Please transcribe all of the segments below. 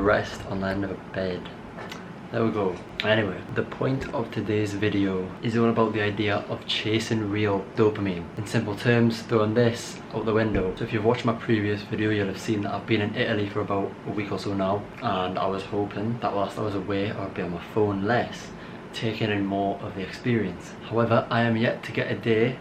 rest on the end of a bed. There we go. Anyway, the point of today's video is all about the idea of chasing real dopamine. In simple terms, throwing this out the window. So if you've watched my previous video, you'll have seen that I've been in Italy for about a week or so now, and I was hoping that whilst I was away, I would be on my phone less, taking in more of the experience. However, I am yet to get a day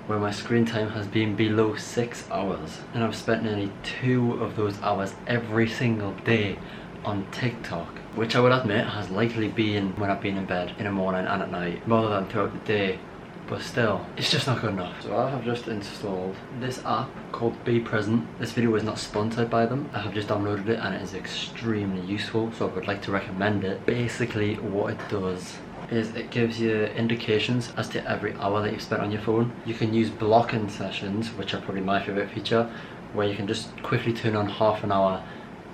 where my screen time has been below 6 hours, and I've spent nearly 2 of those hours every single day on TikTok, which I would admit has likely been when I've been in bed in the morning and at night rather than throughout the day, but still, it's just not good enough. So I have just installed this app called Be Present. This video is not sponsored by them. I have just downloaded it and it is extremely useful, so I would like to recommend it. Basically what it does is it gives you indications as to every hour that you've spent on your phone. You can use blocking sessions, which are probably my favourite feature, where you can just quickly turn on half an hour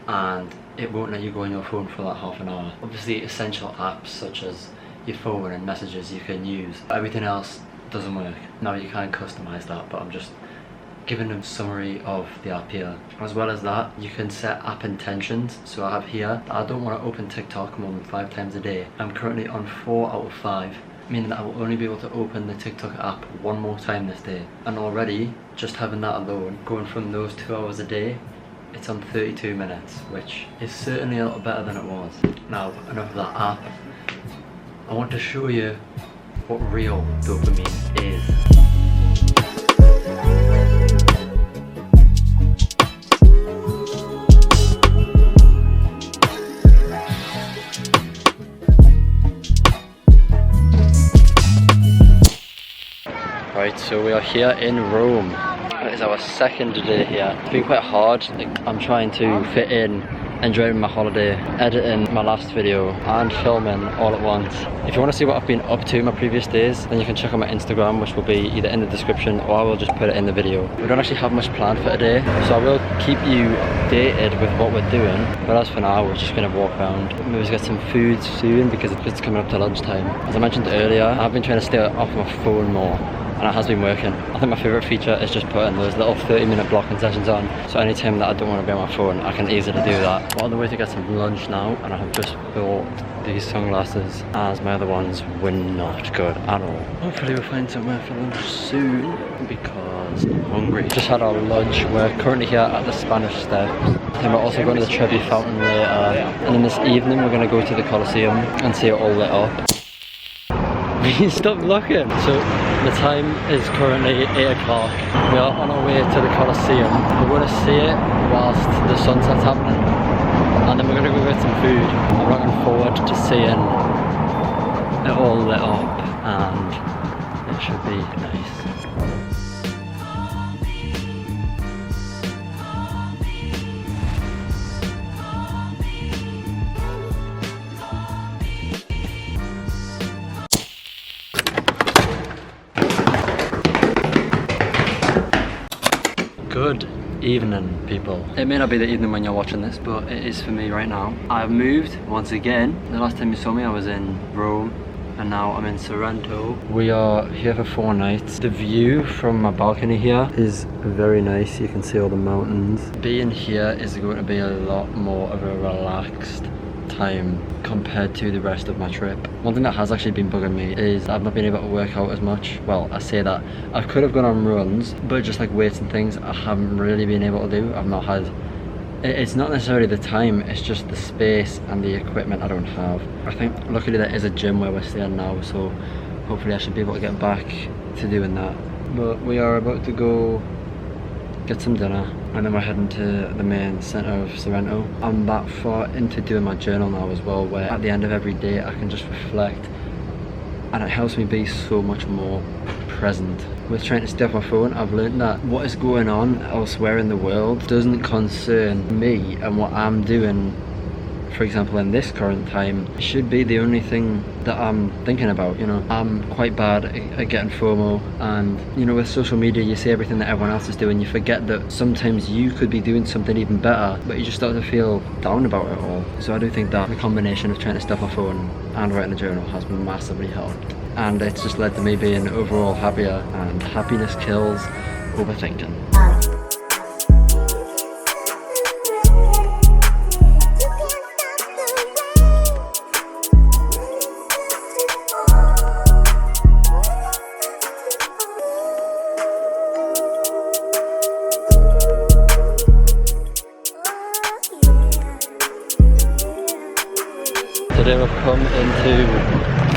and it won't let you go on your phone for that half an hour. Obviously essential apps such as your phone and messages you can use. Everything else doesn't work. Now you can customize that, but I'm just giving them a summary of the app here. As well as that, you can set app intentions. So I have here that I don't want to open TikTok more than 5 times a day. I'm currently on 4 out of 5, meaning that I will only be able to open the TikTok app 1 more time this day. And already, just having that alone, going from those 2 hours a day, it's on 32 minutes, which is certainly a little better than it was. Now, enough of that app. I want to show you what real dopamine is. Right, so we are here in Rome. It is our second day here. It's been quite hard. I'm trying to fit in enjoying my holiday, editing my last video and filming all at once. If you want to see what I've been up to in my previous days, then you can check out my Instagram, which will be either in the description or I will just put it in the video. We don't actually have much planned for today, so I will keep you updated with what we're doing, but as for now we're just going to walk around, maybe get some food soon because it's coming up to lunchtime. As I mentioned earlier, I've been trying to stay off my phone more, and it has been working. I think my favourite feature is just putting those little 30-minute blocking sessions on, so anytime that I don't want to be on my phone, I can easily do that. We're on the way to get some lunch now, and I have just bought these sunglasses, as my other ones were not good at all. Hopefully we'll find somewhere for lunch soon, because I'm hungry. Just had our lunch. We're currently here at the Spanish Steps, and we're also going to the Trevi Fountain later, and then this evening we're going to go to the Colosseum and see it all lit up. Stop looking! So the time is currently 8 o'clock. We are on our way to the Colosseum. We're going to see it whilst the sunset's happening, and then we're going to go get some food. I'm looking forward to seeing it all lit up, and it should be nice. Good evening, people. It may not be the evening when you're watching this, but it is for me right now. I've moved once again. The last time you saw me I was in Rome, and now I'm in Sorrento. We are here for 4 nights. The view from my balcony here is very nice. You can see all the mountains. Being here is going to be a lot more of a relaxed time compared to the rest of my trip. One thing that has actually been bugging me is I've not been able to work out as much. Well, I say that I could have gone on runs, but just like weights and things I haven't really been able to do. I've not had, it's not necessarily the time, it's just the space and the equipment I don't have. I think luckily there is a gym where we're staying now, so hopefully I should be able to get back to doing that. But we are about to go get some dinner, and then we're heading to the main centre of Sorrento. I'm that far into doing my journal now as well, where at the end of every day I can just reflect, and it helps me be so much more present. With trying to stay off my phone, I've learned that what is going on elsewhere in the world doesn't concern me, and what I'm doing, for example in this current time, should be the only thing that I'm thinking about, you know. I'm quite bad at getting FOMO, and you know, with social media you see everything that everyone else is doing, you forget that sometimes you could be doing something even better, but you just start to feel down about it all. So I do think that the combination of trying to stop my phone and writing a journal has massively helped, and it's just led to me being overall happier, and happiness kills overthinking. today we've come into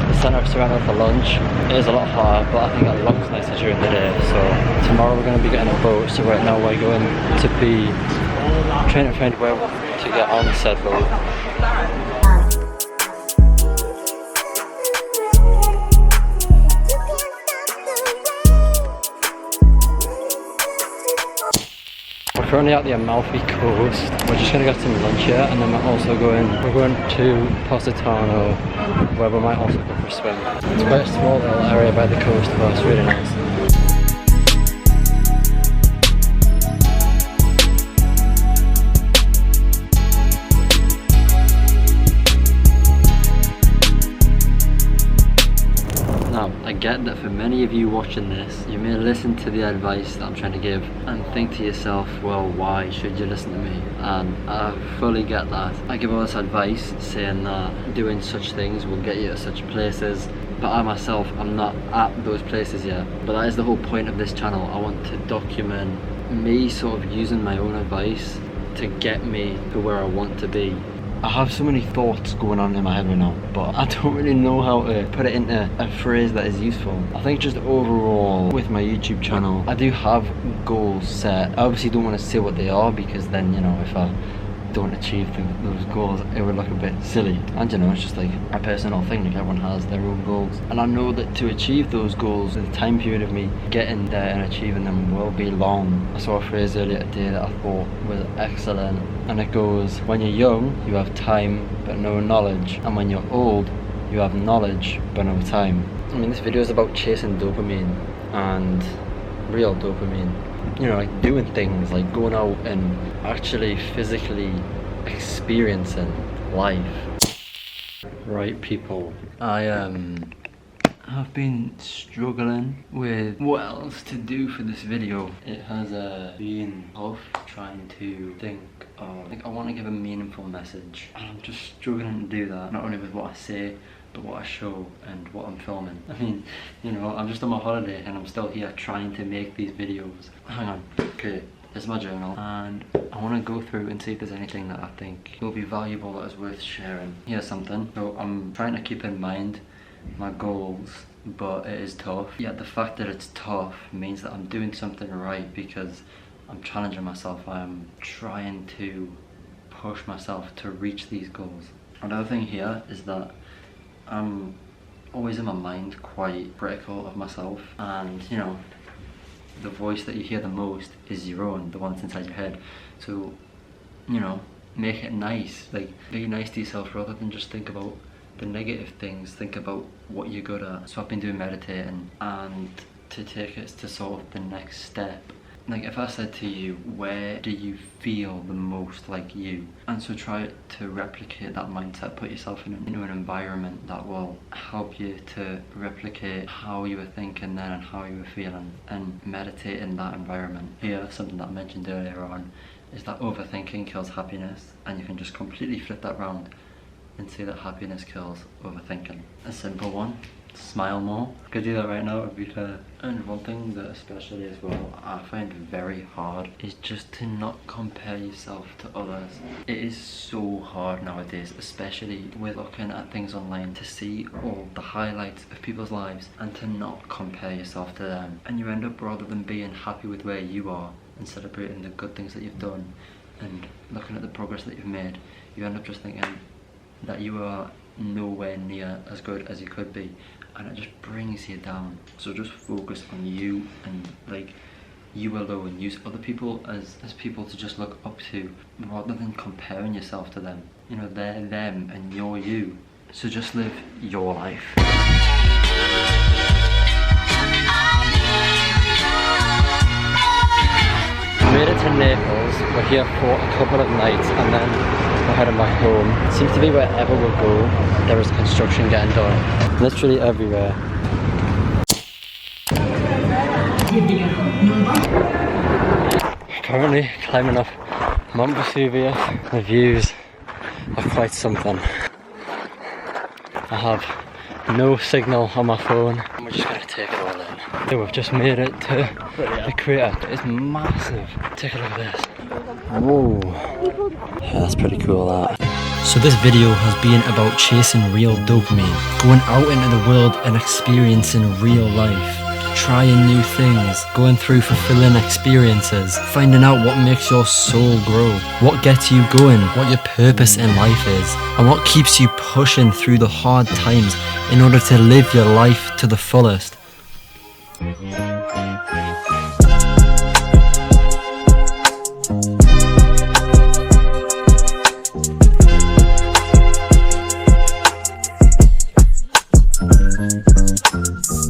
the centre of Toronto for lunch. It is a lot hard, but I think it looks nicer during the day. So tomorrow we're going to be getting a boat, so right now we're going to be trying to find where to get on said boat. We're currently at the Amalfi Coast. We're just going to get some lunch here, and then we're going to Positano, where we might also go for a swim. It's quite a small little area by the coast, but it's really nice. Now, I get that for many of you watching this, you may listen to the advice that I'm trying to give and think to yourself, well, why should you listen to me? And I fully get that. I give all this advice saying that doing such things will get you to such places, but I myself, I'm not at those places yet. But that is the whole point of this channel. I want to document me sort of using my own advice to get me to where I want to be. I have so many thoughts going on in my head right now, but I don't really know how to put it into a phrase that is useful. I think just overall with my YouTube channel, I do have goals set. I obviously don't want to say what they are, because then, you know, if I don't achieve those goals, it would look a bit silly. And you know, it's just like a personal thing, like everyone has their own goals. And I know that to achieve those goals, the time period of me getting there and achieving them will be long. I saw a phrase earlier today that I thought was excellent, and it goes, when you're young, you have time but no knowledge, and when you're old, you have knowledge but no time. I mean, this video is about chasing dopamine, and real dopamine. You know, like doing things, like going out and actually physically experiencing life. Right, people, I have been struggling with what else to do for this video. It has been tough trying to think of, like, I want to give a meaningful message, and I'm just struggling to do that, not only with what I say, but what I show and what I'm filming. I mean, you know, I'm just on my holiday and I'm still here trying to make these videos. Hang on, okay, this is my journal, and I want to go through and see if there's anything that I think will be valuable, that is worth sharing. Here's something. So I'm trying to keep in mind my goals, but it is tough. Yet the fact that it's tough means that I'm doing something right, because I'm challenging myself. I'm trying to push myself to reach these goals. Another thing here is that I'm always in my mind quite critical of myself, and you know, the voice that you hear the most is your own, the one that's inside your head. So, you know, make it nice, like be nice to yourself rather than just think about the negative things, think about what you're good at. So I've been doing meditating, and to take it to sort of the next step. Like if I said to you, where do you feel the most like you? And so try to replicate that mindset, put yourself into an environment that will help you to replicate how you were thinking then and how you were feeling, and meditate in that environment. Here, something that I mentioned earlier on, is that overthinking kills happiness, and you can just completely flip that round and say that happiness kills overthinking. A simple one. Smile more. I could do that right now, it'd be fair. And one thing that especially as well I find very hard is just to not compare yourself to others. It is so hard nowadays, especially with looking at things online, to see all the highlights of people's lives and to not compare yourself to them. And you end up, rather than being happy with where you are and celebrating the good things that you've done and looking at the progress that you've made, you end up just thinking that you are nowhere near as good as you could be, and it just brings you down. So just focus on you, and like you alone. Use other people as people to just look up to, rather than comparing yourself to them. You know, they're them and you're you. So just live your life. Made it to Naples. We're here for a couple of nights, and then we're heading back home. It seems to be wherever we go, there is construction getting done. Literally everywhere. Currently climbing up Mount Vesuvius. The views are quite something. I have no signal on my phone. We're just going to take it all in. So we've just made it to the crater. It's massive. Take a look at this. Whoa. Yeah, that's pretty cool, that. So this video has been about chasing real dopamine, going out into the world and experiencing real life. Trying new things, going through fulfilling experiences, finding out what makes your soul grow, what gets you going, what your purpose in life is, and what keeps you pushing through the hard times in order to live your life to the fullest.